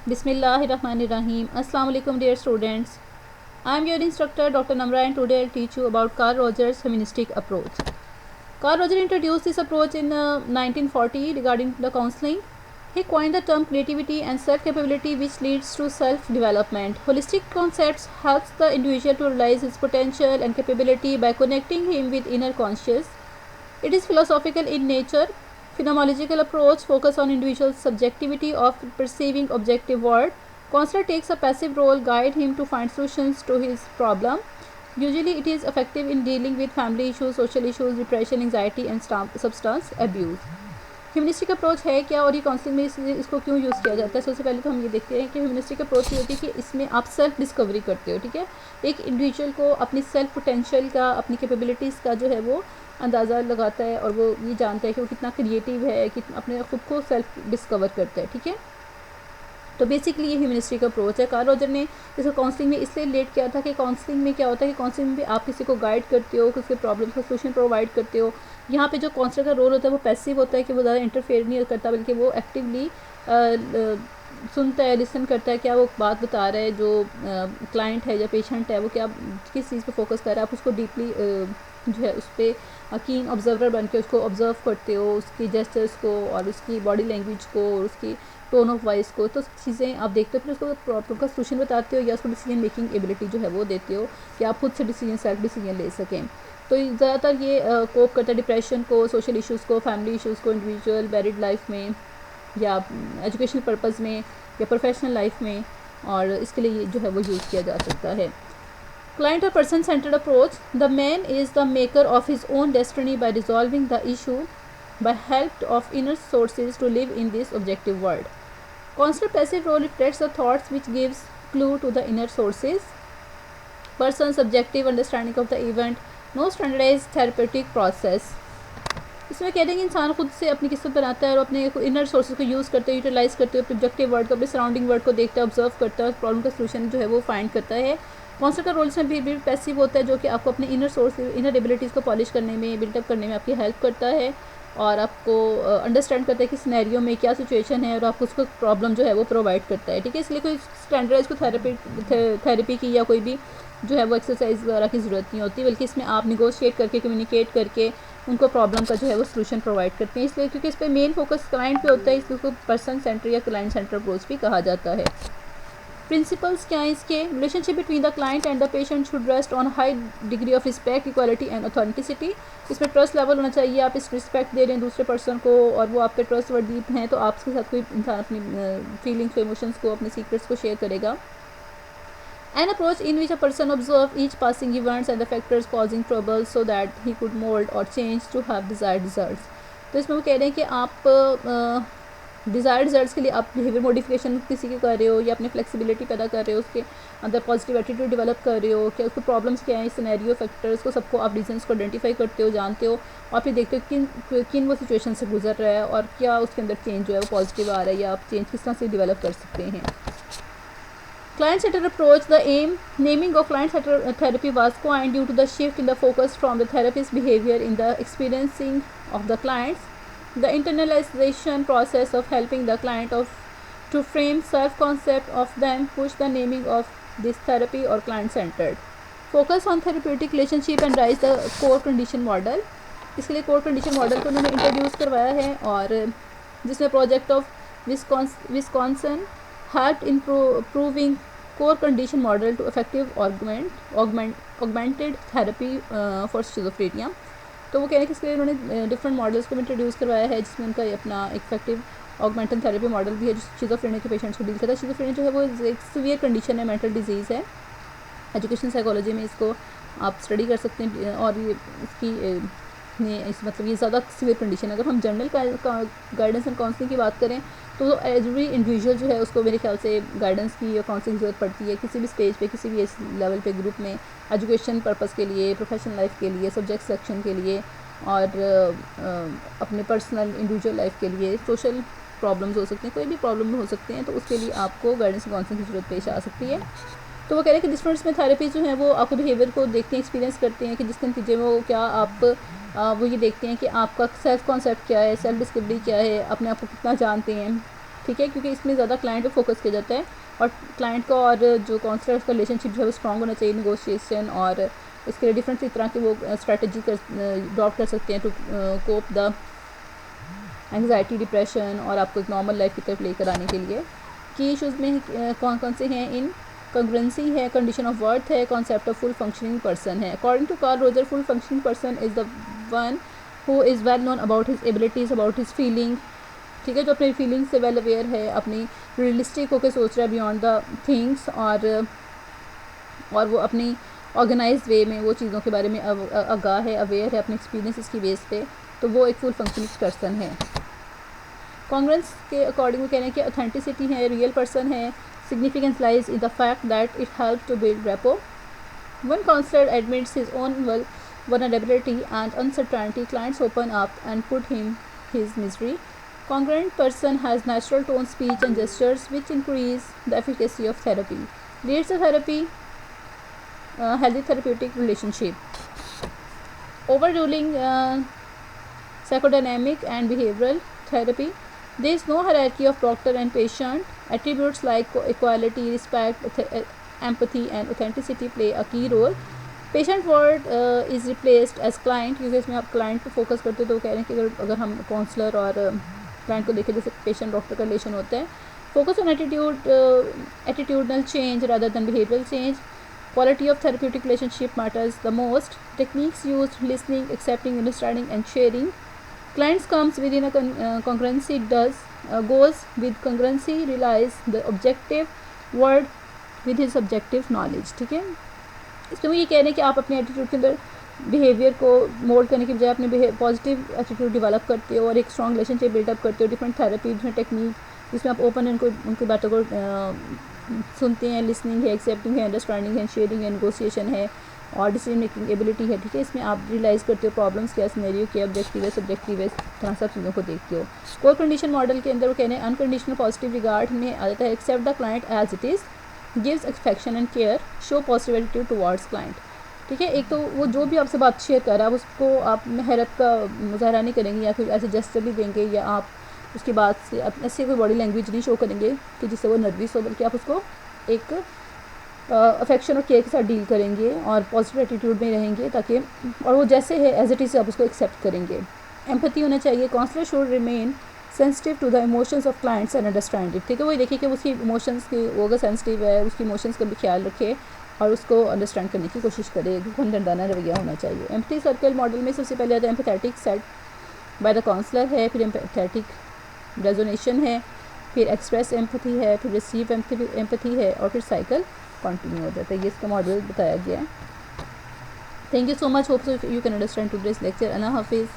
Bismillahirrahmanirrahim. Assalamu alaikum dear students. I am your instructor Dr. Namra and today I will teach you about Carl Rogers' humanistic approach. Carl Rogers introduced this approach in 1940 regarding the counseling. He coined the term creativity and self-capability which leads to self-development. Holistic concepts helps the individual to realize his potential and capability by connecting him with inner conscious. It is philosophical in nature. Phenomenological approach focus on individual subjectivity of perceiving objective world. Counselor takes a passive role, guide him to find solutions to his problem. Usually it is effective in dealing with family issues, social issues, depression, anxiety and substance abuse. Humanistic approach है क्या और ये counselling में इसको क्यों use किया जाता है। सबसे पहले तो हम ये देखते हैं कि ह्यूमनिस्टिक अप्रोच ये होती है कि इसमें आप सेल्फ डिस्कवरी करते हो, ठीक है। एक इंडिविजुअल को अपनी सेल्फ पोटेंशियल का, अपनी कैपेबिलिटीज़ का जो है वो अंदाज़ा लगाता है और वो ये जानता है कि वो कितना क्रिएटिव है, कि अपने ख़ुद को सेल्फ डिस्कवर करता है, ठीक है। तो बेसिकली ये ह्यूमनिस्टिक अप्रोच है। कार्ल रॉजर ने इसको काउंसलिंग में इसलिए रिलेट किया था कि काउंसलिंग में क्या होता है कि काउंसलिंग में आप किसी को गाइड करते हो, उसके प्रॉब्लम का सोल्यूशन प्रोवाइड करते हो। यहाँ पे जो काउंसलर का रोल होता है वो पैसिव होता है कि वो ज़्यादा इंटरफेयर नहीं करता, बल्कि वो एक्टिवली सुनता है, लिसन करता है, क्या वो बात बता रहा है, जो क्लाइंट है या पेशेंट है वो क्या किस चीज़ पे फोकस कर रहा है, आप उसको डीपली जो है उस पर कीन ऑब्जर्वर बन के उसको ऑब्जर्व करते हो, उसकी जेस्चर्स को और उसकी बॉडी लैंग्वेज को और उसकी टोन ऑफ वॉइस को, तो चीज़ें आप देखते हो, फिर उसको प्रॉब्लम का सोल्यूशन बताते हो या उसको डिसीजन मेकिंग एबिलिटी जो है वो देते हो कि आप खुद से डिसीजन सेल्फ डिसीजन ले सकें। तो ज़्यादातर ये कोप करता है डिप्रेशन को, सोशल इश्यूज़ को, फैमिली इश्यूज़ को, इंडिविजुअल मैरिड लाइफ में या एजुकेशनल पर्पज़ में या प्रोफेशनल लाइफ में, और इसके लिए जो है वो यूज़ किया जा सकता है। Client or person centered approach. The man is the maker of his own destiny by resolving the issue by help of inner sources to live in this objective world. Constant passive role reflects the thoughts which gives clue to the inner sources. Person's subjective understanding of the event. No standardized therapeutic process. इसमें कहते हैं कि इंसान खुद से अपनी किस्मत बनाता है और अपने इनर सोर्सेज को यूज़ करते हुए यूटिलाइज़ करते हुए अपने ऑब्जेक्टिव वर्ड को, अपने सराउंडिंग वर्ड को देखता है, ऑब्जर्व करता है और प्रॉब्लम का सोल्यूशन जो है वो फाइंड करता है। काउंसलर का रोल इसमें भी पैसिव होता है, जो कि आपको अपने इनर सोर्स, इनर एबिलिटीज़ को पॉलिश करने में, बिल्डअप करने में आपकी हेल्प करता है और आपको अंडरस्टैंड करता है कि सिनेरियो में क्या सिचुएशन है और आपको उसको प्रॉब्लम जो है वो प्रोवाइड करता है, ठीक है। इसलिए कोई स्टैंडर्डाइज को थेरेपी की या कोई भी जो है वो एक्सरसाइज वगैरह की ज़रूरत नहीं होती, बल्कि इसमें आप निगोशिएट करके, कम्युनिकेट करके उनको प्रॉब्लम का जो है वो सोल्यूशन प्रोवाइड करते हैं। इसलिए क्योंकि इस पर मेन फोकस क्लाइंट पे होता है, इसलिए उसको पर्सन सेंटर या क्लाइंट सेंटर अप्रोच भी कहा जाता है। प्रिंसिपल्स क्या हैं इसके। Relationship between the client and the patient should rest on high degree of respect, equality and authenticity. इसमें ट्रस्ट लेवल होना चाहिए, आप इस रिस्पेक्ट दे रहे हैं दूसरे पर्सन को और वो आपके ट्रस्ट वर्दी हैं, तो आपके साथ कोई इंसान अपनी फीलिंग्स को, इमोशंस को, अपने सीक्रेट्स को शेयर करेगा। An approach in which a person observes each passing events and the factors causing trouble so that he could mold or change to have desired results. तो इसमें वो कह रहे हैं कि आप डिज़ायर्ड रिजल्ट्स के लिए आप बिहेवियर मॉडिफिकेशन किसी के कर रहे हो या अपने फ्लेक्सिबिलिटी पैदा कर रहे हो, उसके अंदर पॉजिटिव एटीट्यूड डेवलप कर रहे हो, क्या उसको प्रॉब्लम्स क्या हैं, सिनेरियो फैक्टर्स को, सबको आप रीजंस को आइडेंटिफाई करते हो, जानते हो और फिर देखते हो किन वो सिचुएशन से गुजर रहा है और क्या उसके अंदर चेंज जो है वो पॉजिटिव आ रहा है या आप चेंज किस तरह से डेवलप कर सकते हैं। Client-centered approach. The naming of client-centered therapy was coined due to the shift in the focus from the therapist's behavior in the experiencing of the clients. The internalization process of helping the client to frame self-concept of them push the naming of this therapy or client-centered. Focus on therapeutic relationship and rise the core condition model. इसके लिए core condition model को उन्होंने introduce करवाया है और जिसमें project of Wisconsin helped in proving core condition model to effective augmented therapy for schizophrenia. तो वो कह रहे हैं कि इसके लिए उन्होंने डिफरेंट मॉडल्स को इंट्रोड्यूस करवाया है, जिसमें उनका अपना इफेक्टिव ऑगमेंटेड थेरेपी मॉडल भी है जो शिज़ोफ्रेनिया के पेशेंट्स को डील करता है। शिज़ोफ्रेनिया जो है वो एक सीवियर कंडीशन है, मेंटल डिजीज़ है। एजुकेशन साइकोलॉजी में इसको आप स्टडी कर सकते हैं और ये इसकी मतलब ये ज़्यादा सीवियर कंडीशन है। अगर हम जनरल गाइडेंस एंड काउंसलिंग की बात करें तो एवरी इंडिविजुअल जो है उसको मेरे ख्याल से गाइडेंस की या काउंसलिंग की ज़रूरत पड़ती है, किसी भी स्टेज पे, किसी भी लेवल पे, ग्रुप में, एजुकेशन पर्पस के लिए, प्रोफेशनल लाइफ के लिए, सब्जेक्ट सिलेक्शन के लिए और अपने पर्सनल इंडिविजुअल लाइफ के लिए, सोशल प्रॉब्लम्स हो सकते हैं, कोई भी प्रॉब्लम हो सकते हैं, तो उसके लिए आपको गाइडेंस एंड काउंसलिंग की ज़रूरत पेश आ सकती है। तो वो कह रहे हैं कि डिफरेंट में थेरेपी जो है वो आपको बिहेवियर को देखते हैं, एक्सपीरियंस करते हैं कि जिसके नतीजे में वो क्या आप वो ये देखते हैं कि आपका सेल्फ कॉन्सेप्ट क्या है, सेल्फ डिस्कवरी क्या है, अपने आप को कितना जानते हैं, ठीक है, क्योंकि इसमें ज़्यादा क्लाइंट पे फोकस किया जाता है और क्लाइंट का और जो काउंसलर का रिलेशनशिप जो है वो स्ट्रॉन्ग होना चाहिए, नेगोशिएशन, और इसके लिए डिफरेंट तरह की वो स्ट्रैटेजी अडॉप्ट कर सकते हैं to cope the anxiety, depression, और आपको एक नॉर्मल लाइफ की तरफ लेकर आने के लिए। की इशूज़ में कौन कौन से हैं? इन कंग्रेंसी है, कंडीशन ऑफ वर्थ है, concept of full functioning person है। According to Carl Roger, full functioning person is the one who is well known about his abilities, about his feeling, ठीक है, जो अपनी फीलिंग से well aware है, अपनी realistic होकर सोच रहा है बियॉन्ड द थिंग्स, और वो अपनी ऑर्गेनाइज वे में वो चीज़ों के बारे में आगाह है, अवेयर है अपने एक्सपीरियंस की बेस पे, तो वो एक फुल फंक्शनिंग पर्सन है। कॉन्ग्रेंस के अकॉर्डिंग वो कह रहे हैं कि ऑथेंटिसिटी है, रियल पर्सन है, significance lies in the fact that it help to build rapport. One counsellor admits his own vulnerability and uncertainty, clients open up and put him his misery. Congruent person has natural tone, speech and gestures which increase the efficacy of therapy. Leads the therapy, healthy therapeutic relationship. Overruling psychodynamic and behavioral therapy. There is no hierarchy of doctor and patient. Attributes like equality, respect, empathy and authenticity play a key role. Patient word is replaced as client, क्योंकि इसमें आप client पे focus करते हो, तो कह रहे हैं कि अगर हम काउंसलर और क्लाइंट को देखें, जैसे पेशेंट डॉक्टर का रिलेशन होता है, focus on attitudinal change rather than behavioural change. Quality of therapeutic relationship matters the most. Techniques use listening, accepting, understanding and sharing. Clients comes with in a congruency, goes with congruency, realize the objective word with his subjective knowledge, ठीक है। इसमें वो ये कह रहे हैं कि आप अपने एटीट्यूड के अंदर बिहेवियर को मोल्ड करने की बजाय अपने पॉजिटिव एटीट्यूड डेवलप करते हो और एक स्ट्रॉन्ग रिलेशनशिप बिल्डअप करते हो। डिफरेंट थेरेपी, डिफरेंट टेक्निक, जिसमें आप ओपन उनकी बातों को सुनते हैं, लिसनिंग है, एक्सेप्टिंग है, अंडरस्टैंडिंग है, शेयरिंग है, नेगोशिएशन है और डिसीजन मेकिंग एबिलिटी है, ठीक है। इसमें आप रियलाइज़ करते हो प्रॉब्लम्स क्या, सिनेरियो क्या, ऑब्जेक्टिव है, सब्जेक्टिव है, तरह सब चीज़ों को देखते हो। कोर कंडीशन मॉडल के अंदर वो कहने अनकंडीशनल पॉजिटिव रिगार्ड में आ जाता है। Accept the client as it is, gives affection and care, show positive attitude towards client, ठीक है। एक तो वो जो भी आपसे बात शेयर कर रहा है, आप उसको आप हैरत का मुजाहरा नहीं करेंगे या फिर ऐसे जेस्चर नहीं देंगे, या आप उसकी बात से ऐसे कोई बॉडी लैंग्वेज नहीं शो करेंगे कि जिससे वो नर्वस हो, बल्कि आप उसको एक अफेक्शन और केयर के साथ डील करेंगे और पॉजिटिव एटीट्यूड में रहेंगे, ताकि और वो जैसे है एज इट इज़ आप उसको एक्सेप्ट करेंगे। एम्पैथी होना चाहिए। Counsellor should remain sensitive to the emotions of clients and understand it, ठीक है। वही देखिए कि उसकी इमोशंस की, वो अगर सेंसिटिव है, उसकी इमोशंस का भी ख्याल रखे और उसको अंडरस्टैंड करने की कोशिश करे, हमदर्दाना रवैया होना चाहिए। एम्पैथी सर्कल मॉडल में सबसे पहले आता है empathetic set by the counsellor है, फिर एम्पैथेटिक रेजोनेशन है, फिर एक्सप्रेस एम्पैथी है, फिर रिसीव एम्पैथी है और फिर साइकिल कंटिन्यू हो जाता है। ये इसका मॉडल बताया गया है। Thank you so much, hope so you can understand today's lecture. अल्लाह हाफिज़।